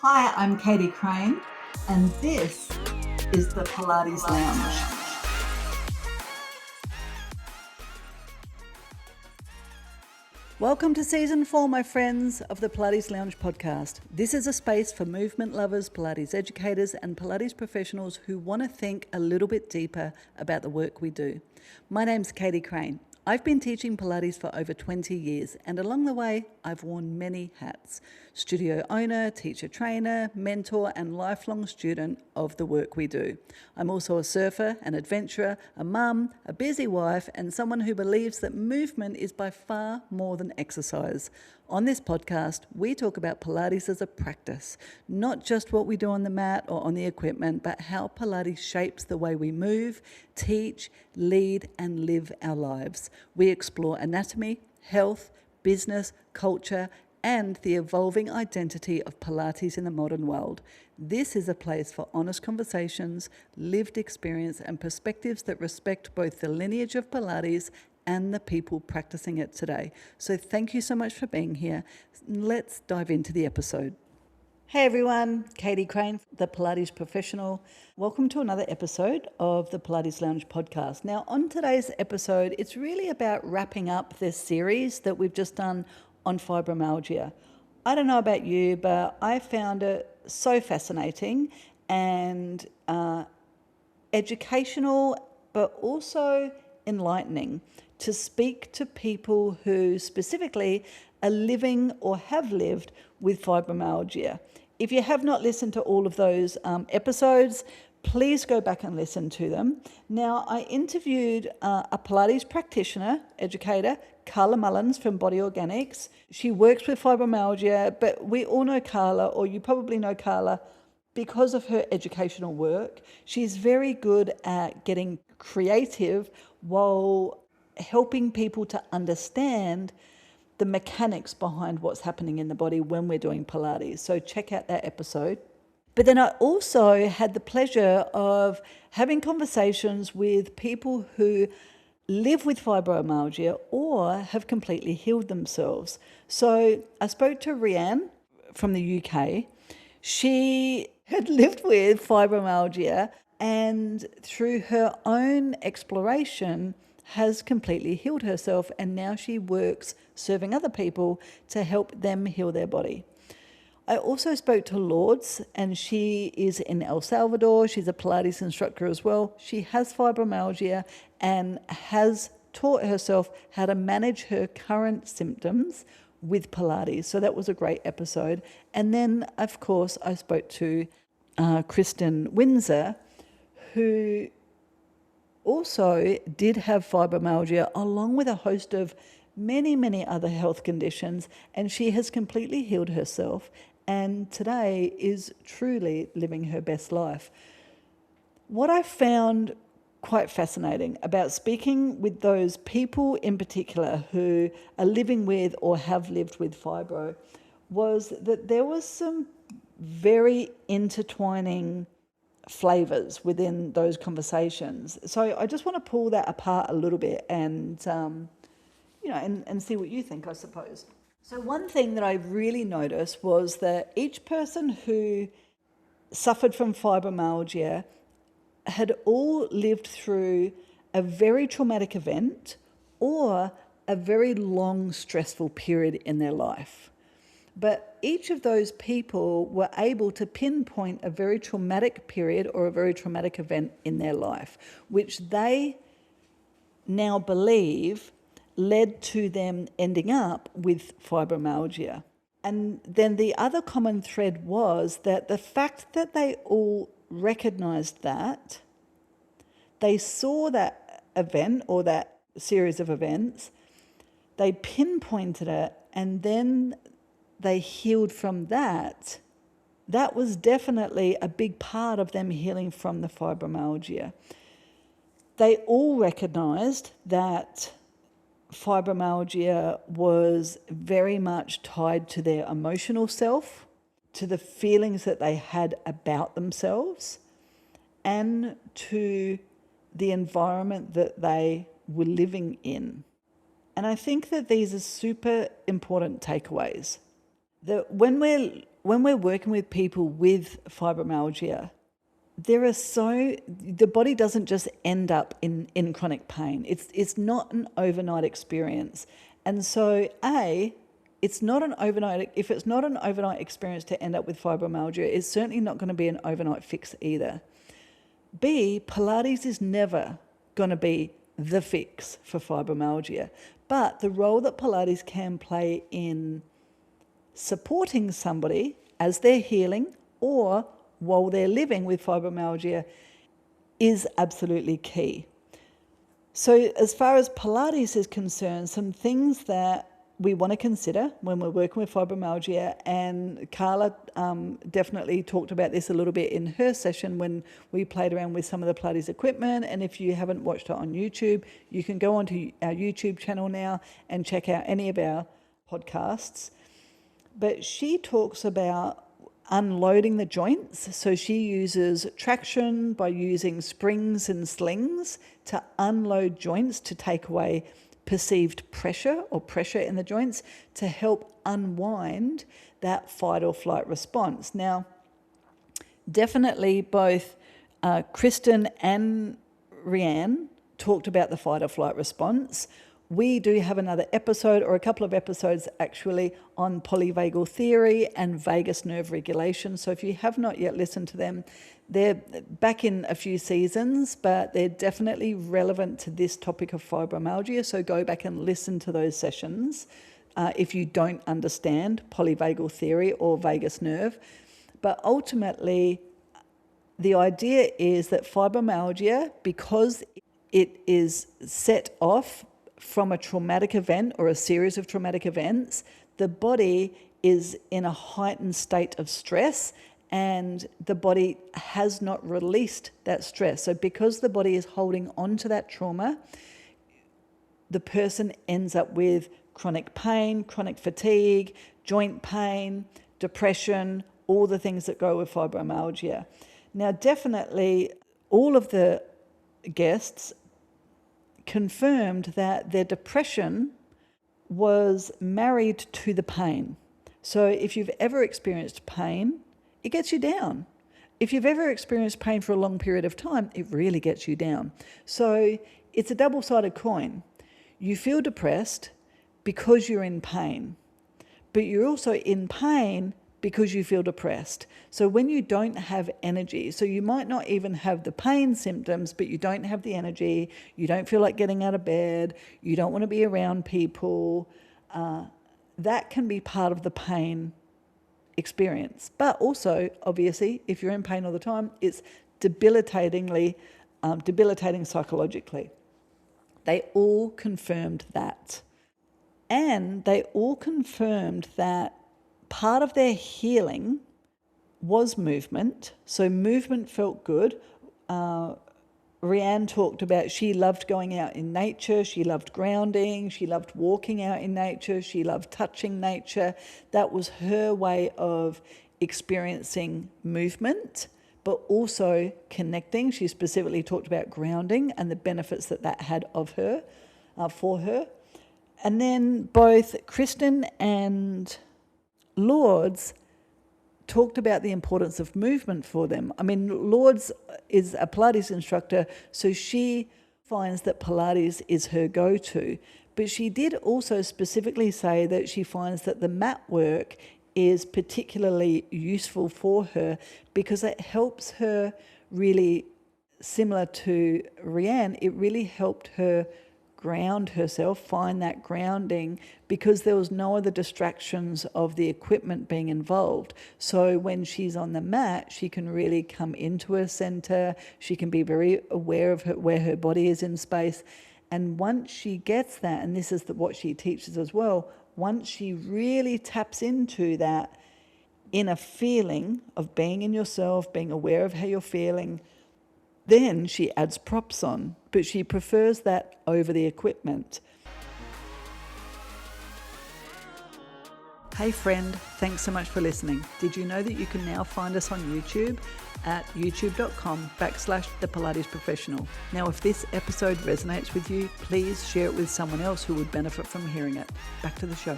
Hi, I'm Katie Crane, and this is the Pilates Lounge. Welcome to Season 4, my friends, of the Pilates Lounge Podcast. This is a space for movement lovers, Pilates educators, and Pilates professionals who want to think a little bit deeper about the work we do. My name's Katie Crane. I've been teaching Pilates for over 20 years, and along the way, I've worn many hats. Studio owner, teacher trainer, mentor, and lifelong student of the work we do. I'm also a surfer, an adventurer, a mum, a busy wife, and someone who believes that movement is by far more than exercise. On this podcast, we talk about Pilates as a practice, not just what we do on the mat or on the equipment, but how Pilates shapes the way we move, teach, lead, and live our lives. We explore anatomy, health, business, culture, and the evolving identity of Pilates in the modern world. This is a place for honest conversations, lived experience, and perspectives that respect both the lineage of Pilates and the people practicing it today. So thank you so much for being here. Let's dive into the episode. Hey everyone, Katie Crane, the Pilates professional. Welcome to another episode of the Pilates Lounge Podcast. Now, on today's episode, it's really about wrapping up this series that we've just done on fibromyalgia. I don't know about you, but I found it so fascinating and educational, but also enlightening to speak to people who specifically are living or have lived with fibromyalgia. If you have not listened to all of those episodes, please go back and listen to them. Now, I interviewed a Pilates practitioner, educator, Carla Mullins from Body Organics. She works with fibromyalgia, but we all know Carla, or you probably know Carla, because of her educational work. She's very good at getting creative while helping people to understand the mechanics behind what's happening in the body when we're doing Pilates. So check out that episode. But then I also had the pleasure of having conversations with people who live with fibromyalgia or have completely healed themselves. So I spoke to Rianne from the UK. She had lived with fibromyalgia and through her own exploration has completely healed herself, and now she works serving other people to help them heal their body. I also spoke to Lourdes, and she is in El Salvador. She's a Pilates instructor as well. She has fibromyalgia and has taught herself how to manage her current symptoms with Pilates. So that was a great episode. And then, of course, I spoke to Kristen Windsor, who also did have fibromyalgia along with a host of many other health conditions, and she has completely healed herself and today is truly living her best life. What I found quite fascinating about speaking with those people in particular who are living with or have lived with fibro was that there was some very intertwining flavors within those conversations. So I just want to pull that apart a little bit and see what you think, I suppose. So one thing that I really noticed was that each person who suffered from fibromyalgia had all lived through a very traumatic event or a very long stressful period in their life. But each of those people were able to pinpoint a very traumatic period or a very traumatic event in their life, which they now believe led to them ending up with fibromyalgia. And then the other common thread was that the fact that they all recognized that, they saw that event or that series of events, they pinpointed it, and then they healed from that. That was definitely a big part of them healing from the fibromyalgia. They all recognized that fibromyalgia was very much tied to their emotional self, to the feelings that they had about themselves, and to the environment that they were living in. And I think that these are super important takeaways. That when we're when we're working with people with fibromyalgia, the body doesn't just end up in chronic pain. It's not an overnight experience. And so if it's not an overnight experience to end up with fibromyalgia, it's certainly not going to be an overnight fix either. B, Pilates is never going to be the fix for fibromyalgia, but the role that Pilates can play in supporting somebody as they're healing or while they're living with fibromyalgia is absolutely key. So as far as Pilates is concerned, some things that we want to consider when we're working with fibromyalgia, and Carla definitely talked about this a little bit in her session when we played around with some of the Pilates equipment. And if you haven't watched it on YouTube, you can go onto our YouTube channel now and check out any of our podcasts. But she talks about unloading the joints. So she uses traction by using springs and slings to unload joints to take away perceived pressure or pressure in the joints to help unwind that fight or flight response. Now, definitely both Kristen and Rianne talked about the fight or flight response. We do have another episode, or a couple of episodes actually, on polyvagal theory and vagus nerve regulation. So if you have not yet listened to them, they're back in a few seasons, but they're definitely relevant to this topic of fibromyalgia. So go back and listen to those sessions if you don't understand polyvagal theory or vagus nerve. But ultimately, the idea is that fibromyalgia, because it is set off from a traumatic event or a series of traumatic events, the body is in a heightened state of stress and the body has not released that stress. So because the body is holding on to that trauma, the person ends up with chronic pain, chronic fatigue, joint pain, depression, all the things that go with fibromyalgia. Now, definitely all of the guests confirmed that their depression was married to the pain. So if you've ever experienced pain, it gets you down. If you've ever experienced pain for a long period of time, it really gets you down. So it's a double-sided coin. You feel depressed because you're in pain, but you're also in pain because you feel depressed. So when you don't have energy, so you might not even have the pain symptoms, but you don't have the energy, you don't feel like getting out of bed, you don't want to be around people, that can be part of the pain experience. But also, obviously, if you're in pain all the time, it's debilitating psychologically. They all confirmed that. And they all confirmed that part of their healing was movement. So movement felt good. Rianne talked about she loved going out in nature, she loved grounding, she loved walking out in nature, she loved touching nature. That was her way of experiencing movement, but also connecting. She specifically talked about grounding and the benefits that had of her, for her. And then both Kristen and Lourdes talked about the importance of movement for them. I mean, Lourdes is a Pilates instructor, so she finds that Pilates is her go-to. But she did also specifically say that she finds that the mat work is particularly useful for her because it helps her really, similar to Rianne, it really helped her ground herself, find that grounding, because there was no other distractions of the equipment being involved. So when she's on the mat, she can really come into her center. She can be very aware of where her body is in space. And once she gets that, and this is what she teaches as well, once she really taps into that inner feeling of being in yourself, being aware of how you're feeling, then she adds props on, but she prefers that over the equipment. Hey friend, thanks so much for listening. Did you know that you can now find us on YouTube at youtube.com/The Pilates Professional? Now, if this episode resonates with you, please share it with someone else who would benefit from hearing it. Back to the show.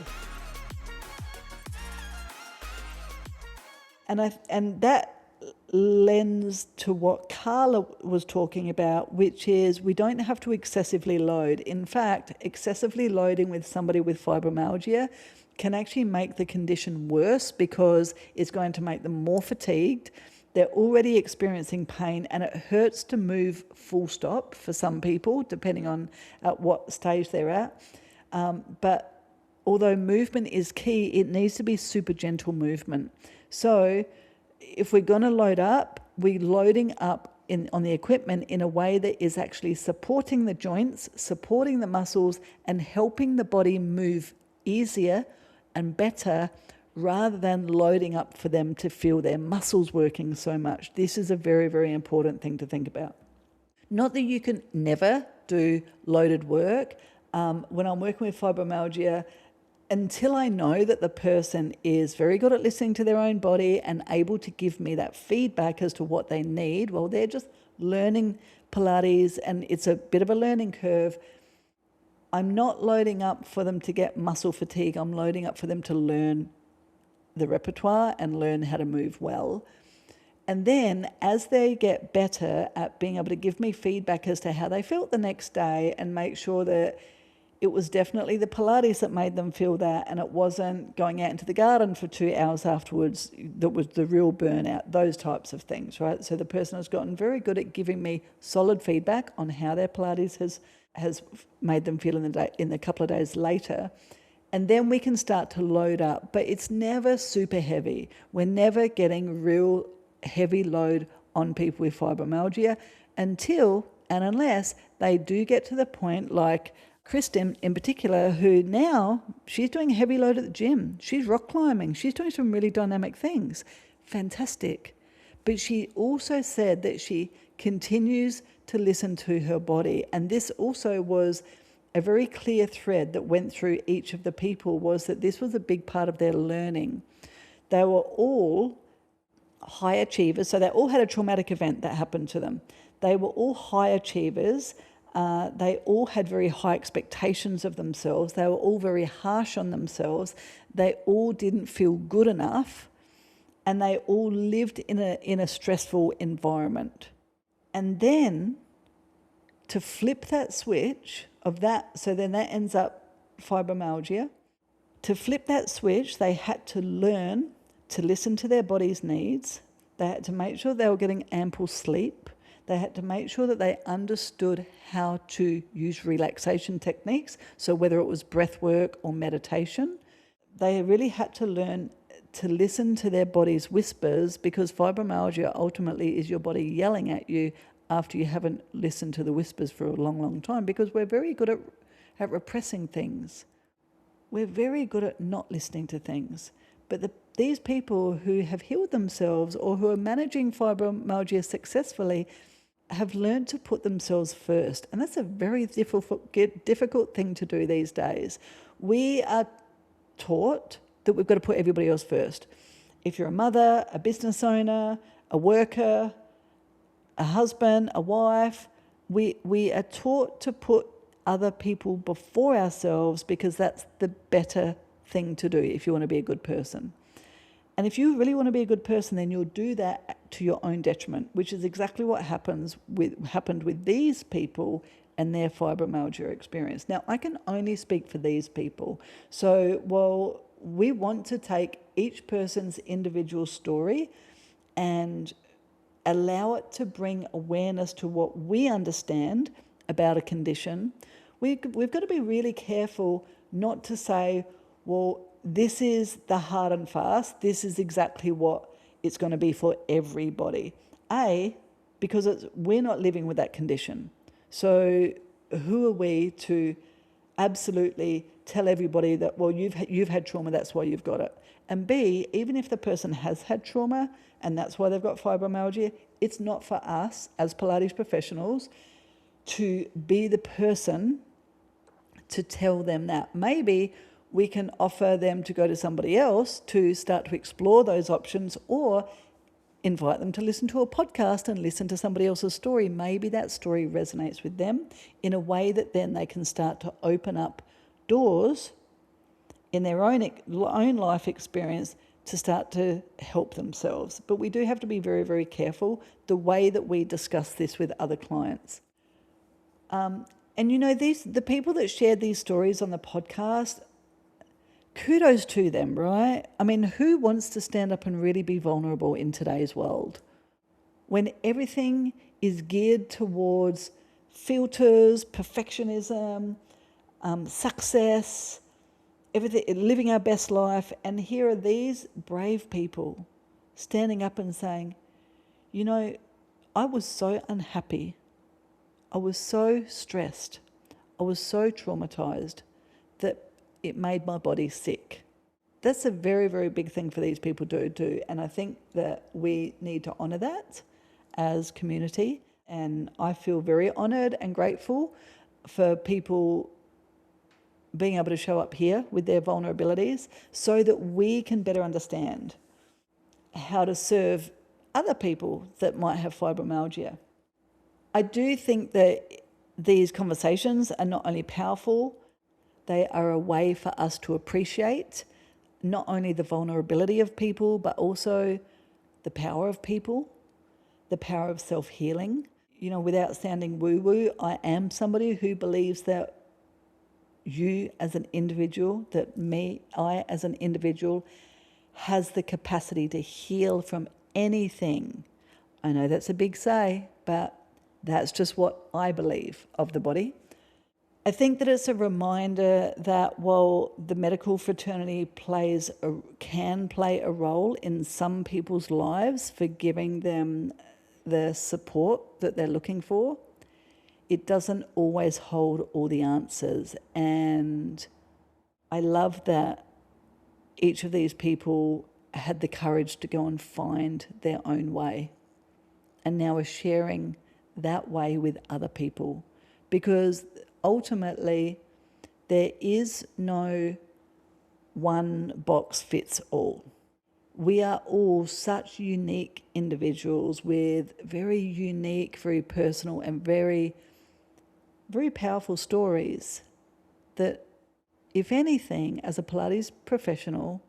And that lends to what Carla was talking about, which is we don't have to excessively load. In fact, excessively loading with somebody with fibromyalgia can actually make the condition worse because it's going to make them more fatigued. They're already experiencing pain, and it hurts to move full stop for some people, depending on at what stage they're at. But although movement is key, it needs to be super gentle movement. So if we're going to load up, we're loading up on the equipment in a way that is actually supporting the joints, supporting the muscles, and helping the body move easier and better, rather than loading up for them to feel their muscles working so much. This is a very, very important thing to think about. Not that you can never do loaded work. When I'm working with fibromyalgia, until I know that the person is very good at listening to their own body and able to give me that feedback as to what they need, well, they're just learning Pilates and it's a bit of a learning curve. I'm not loading up for them to get muscle fatigue. I'm loading up for them to learn the repertoire and learn how to move well. And then as they get better at being able to give me feedback as to how they felt the next day and make sure that it was definitely the Pilates that made them feel that, and it wasn't going out into the garden for 2 hours afterwards that was the real burnout, those types of things, right? So the person has gotten very good at giving me solid feedback on how their Pilates has made them feel in the couple of days later. And then we can start to load up, but it's never super heavy. We're never getting real heavy load on people with fibromyalgia until and unless they do get to the point like Kristen in particular, who now she's doing heavy load at the gym. She's rock climbing. She's doing some really dynamic things. Fantastic. But she also said that she continues to listen to her body. And this also was a very clear thread that went through each of the people, was that this was a big part of their learning. They were all high achievers. So they all had a traumatic event that happened to them. They were all high achievers. They all had very high expectations of themselves. They were all very harsh on themselves. They all didn't feel good enough, and they all lived in a stressful environment. And then to flip that switch of that, so then that ends up fibromyalgia. To flip that switch, they had to learn to listen to their body's needs. They had to make sure they were getting ample sleep. They had to make sure that they understood how to use relaxation techniques. So whether it was breath work or meditation, they really had to learn to listen to their body's whispers, because fibromyalgia ultimately is your body yelling at you after you haven't listened to the whispers for a long, long time, because we're very good at repressing things. We're very good at not listening to things. But these people who have healed themselves or who are managing fibromyalgia successfully have learned to put themselves first. And that's a very difficult thing to do these days. We are taught that we've got to put everybody else first. If you're a mother, a business owner, a worker, a husband, a wife, we are taught to put other people before ourselves, because that's the better thing to do if you want to be a good person. And if you really want to be a good person, then you'll do that to your own detriment, which is exactly what happened with these people and their fibromyalgia experience. Now, I can only speak for these people. So while we want to take each person's individual story and allow it to bring awareness to what we understand about a condition, we've got to be really careful not to say, well, this is the hard and fast. This is exactly what it's going to be for everybody. Because we're not living with that condition. So who are we to absolutely tell everybody that, well, you've had trauma, that's why you've got it. And B, even if the person has had trauma and that's why they've got fibromyalgia, it's not for us as Pilates professionals to be the person to tell them that. Maybe we can offer them to go to somebody else to start to explore those options, or invite them to listen to a podcast and listen to somebody else's story. Maybe that story resonates with them in a way that then they can start to open up doors in their own life experience to start to help themselves. But we do have to be very, very careful the way that we discuss this with other clients. And the people that shared these stories on the podcast, kudos to them, right? I mean, who wants to stand up and really be vulnerable in today's world? When everything is geared towards filters, perfectionism, success, everything, living our best life. And here are these brave people standing up and saying, I was so unhappy. I was so stressed. I was so traumatized that it made my body sick. That's a very, very big thing for these people to do. And I think that we need to honour that as community. And I feel very honoured and grateful for people being able to show up here with their vulnerabilities so that we can better understand how to serve other people that might have fibromyalgia. I do think that these conversations are not only powerful, they are a way for us to appreciate not only the vulnerability of people, but also the power of people, the power of self-healing. Without sounding woo-woo, I am somebody who believes that you as an individual, I as an individual has the capacity to heal from anything. I know that's a big say, but that's just what I believe of the body. I think that it's a reminder that while the medical fraternity can play a role in some people's lives for giving them the support that they're looking for, it doesn't always hold all the answers. And I love that each of these people had the courage to go and find their own way and now are sharing that way with other people, because ultimately there is no one box fits all. We are all such unique individuals with very unique, very personal and very, very powerful stories that, if anything, as a Pilates professional,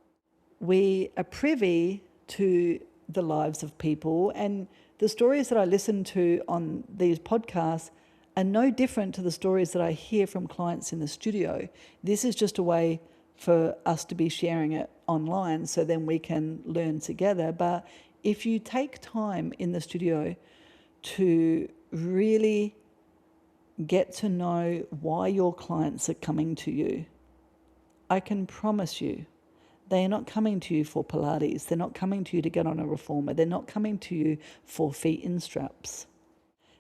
we are privy to the lives of people, and the stories that I listen to on these podcasts are no different to the stories that I hear from clients in the studio. This is just a way for us to be sharing it online so then we can learn together. But if you take time in the studio to really get to know why your clients are coming to you, I can promise you they are not coming to you for Pilates. They're not coming to you to get on a reformer. They're not coming to you for feet in straps.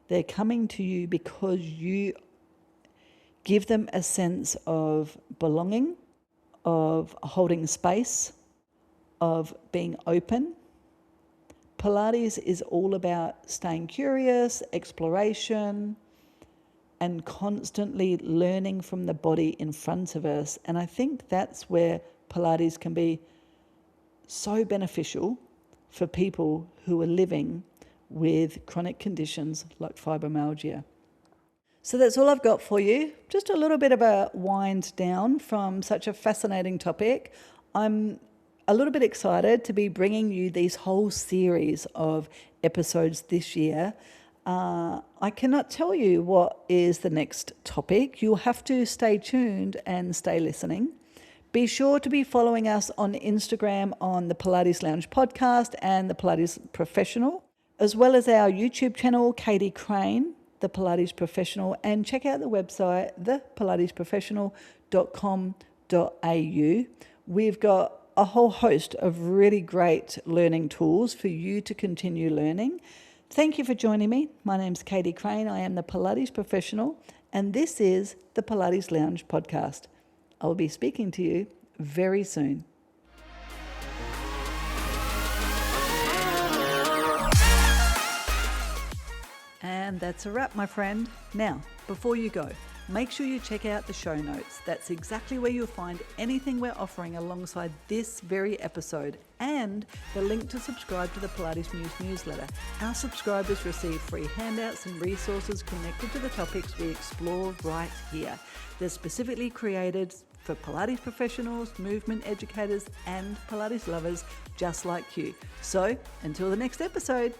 They're coming to you because you give them a sense of belonging, of holding space, of being open. Pilates is all about staying curious, exploration, and constantly learning from the body in front of us. And I think that's where Pilates can be so beneficial for people who are living with chronic conditions like fibromyalgia. So that's all I've got for you. Just a little bit of a wind down from such a fascinating topic. I'm a little bit excited to be bringing you these whole series of episodes this year. I cannot tell you what is the next topic. You'll have to stay tuned and stay listening. Be sure to be following us on Instagram on the Pilates Lounge Podcast and the Pilates Professional, as well as our YouTube channel, Katie Crane, the Pilates Professional, and check out the website, thepilatesprofessional.com.au. We've got a whole host of really great learning tools for you to continue learning. Thank you for joining me. My name's Katie Crane. I am the Pilates Professional, and this is the Pilates Lounge Podcast. I'll be speaking to you very soon. And that's a wrap, my friend. Now, before you go, make sure you check out the show notes. That's exactly where you'll find anything we're offering alongside this very episode, and the link to subscribe to the Pilates News newsletter. Our subscribers receive free handouts and resources connected to the topics we explore right here. They're specifically created for Pilates professionals, movement educators, and Pilates lovers just like you. So until the next episode,